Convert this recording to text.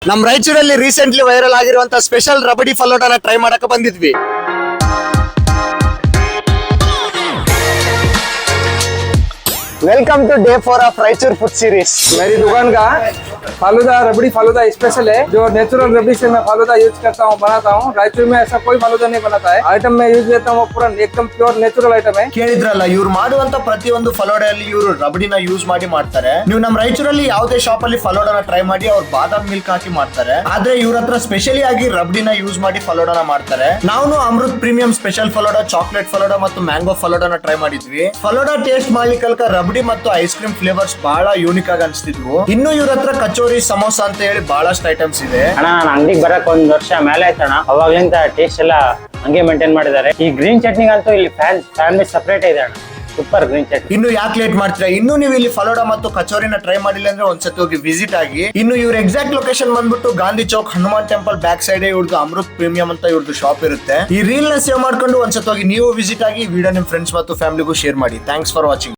ನಮ್ ರಾಯಚೂರಲ್ಲಿ recently viral ಆಗಿರುವಂತ ಸ್ಪೆಷಲ್ ರಬಡಿ ಫಲೋಡಾನ ಟ್ರೈ ಮಾಡಕ ಬಂದಿದ್ವಿ. Welcome to day 4 of Raichur food series. मेरी दुकान का फालूदा रबड़ी फालूदा स्पेशल है जो नेचुरल रबड़ी से मैं फालूदा यूज करता हूँ, बनाता हूँ. रायचूर में ऐसा कोई फालूदा नहीं बनाता है. आइटम में यूज लेता हूँ पूरा एकदम प्योर नेचुरल आइटम है. ಕೇಳಿದ್ರಲ್ಲ, ಇವ್ರು ಮಾಡುವಂತ ಪ್ರತಿಯೊಂದು ಫಲೋಡಲ್ಲಿ ಇವರು ರಬಡಿನ ಯೂಸ್ ಮಾಡ್ತಾರೆ. ನೀವು ನಮ್ ರಾಯಚೂರಲ್ಲಿ ಯಾವುದೇ ಶಾಪ್ ಅಲ್ಲಿ ಫಲೋಡಾನ ಟ್ರೈ ಮಾಡಿ ಅವ್ರು ಬಾದಾಮ್ ಮಿಲ್ಕ್ ಹಾಕಿ ಮಾಡ್ತಾರೆ. ಆದ್ರೆ ಇವ್ರ ಹತ್ರ ಸ್ಪೆಷಲಿ ಆಗಿ ರಬಡಿನ ಯೂಸ್ ಮಾಡಿ ಫಲೋಡಾನ ಮಾಡ್ತಾರೆ. ನಾವು ಅಮೃತ್ ಪ್ರೀಮಿಯಂ ಸ್ಪೆಷಲ್ ಫಲೋಡಾ, ಚಾಕ್ಲೇಟ್ ಫಲೋಡಾ ಮತ್ತು ಮ್ಯಾಂಗೋ ಫಲೋಡಾನ ಟ್ರೈ ಮಾಡಿದ್ವಿ. ಫಲೋಡಾ ಟೇಸ್ಟ್ ಮಾಡ್ಲಿಕ್ಕಲ್ಕ ರಬಡಿ ಮತ್ತು ಐಸ್ ಕ್ರೀಮ್ ಫ್ಲೇವರ್ಸ್ ಬಹಳ ಯೂನಿಕ್ ಆಗಿ ಅನಿಸ್ತಿದ್ವು. ಇನ್ನು ಇವ್ರ ಹತ್ರ ಕಚೋರಿ, ಸಮೋಸ ಅಂತ ಹೇಳಿ ಬಹಳಷ್ಟು ಐಟಮ್ಸ್ ಇದೆ. ಅಣ್ಣ ನಾನು ಅಂಗಡಿಗೆ ಬರಕ್ ಒಂದ್ ವರ್ಷ ಮೇಲೆ ಆಯ್ತಣ್ಣ. ಅವಾಗ್ಲಿಂದ ಟೇಸ್ಟ್ ಎಲ್ಲ ಹಂಗೆ ಮೇಂಟೈನ್ ಮಾಡಿದ್ದಾರೆ. ಈ ಗ್ರೀನ್ ಚಟ್ನಿಗಂತೂ ಇಲ್ಲಿ ಫ್ಯಾಮಿಲಿ ಸಪರೇಟ್ ಇದೆ ಅಣ್ಣ. Super green chutney. ಇನ್ನು ಯಾಕೆ ಲೇಟ್ ಮಾಡ್ತೀರಾ? ಇನ್ನು ನೀವು ಇಲ್ಲಿ ಫಲೋಡಾ ಮತ್ತು ಕಚೋರಿನ ಟ್ರೈ ಮಾಡಿಲ್ಲ ಅಂದ್ರೆ ಒಂದ್ಸತಿ ಹೋಗಿ ವಿಸಿಟ್ ಆಗಿ. ಇನ್ನು ಇವ್ರ ಎಕ್ಸಾಕ್ಟ್ ಲೊಕೇಶನ್ ಬಂದ್ಬಿಟ್ಟು Gandhi Chowk, Hanuman temple back side ಇವ್ರದ್ದು ಅಮೃತ್ ಪ್ರೀಮಿಯಂ ಅಂತ ಇವ್ರದ್ದು ಶಾಪ್ ಇರುತ್ತೆ. ಈ ರೀಲ್ ನ ಸೇವ್ ಮಾಡ್ಕೊಂಡು ಒಂದ್ಸತಿ ಹೋಗಿ ನೀವು ವಿಸಿಟ್ ಆಗಿ. ವಿಡಿಯೋ ನಿಮ್ ಫ್ರೆಂಡ್ಸ್ ಮತ್ತು ಫ್ಯಾಮಿಲಿಗೂ ಶೇರ್ ಮಾಡಿ. Thanks for watching.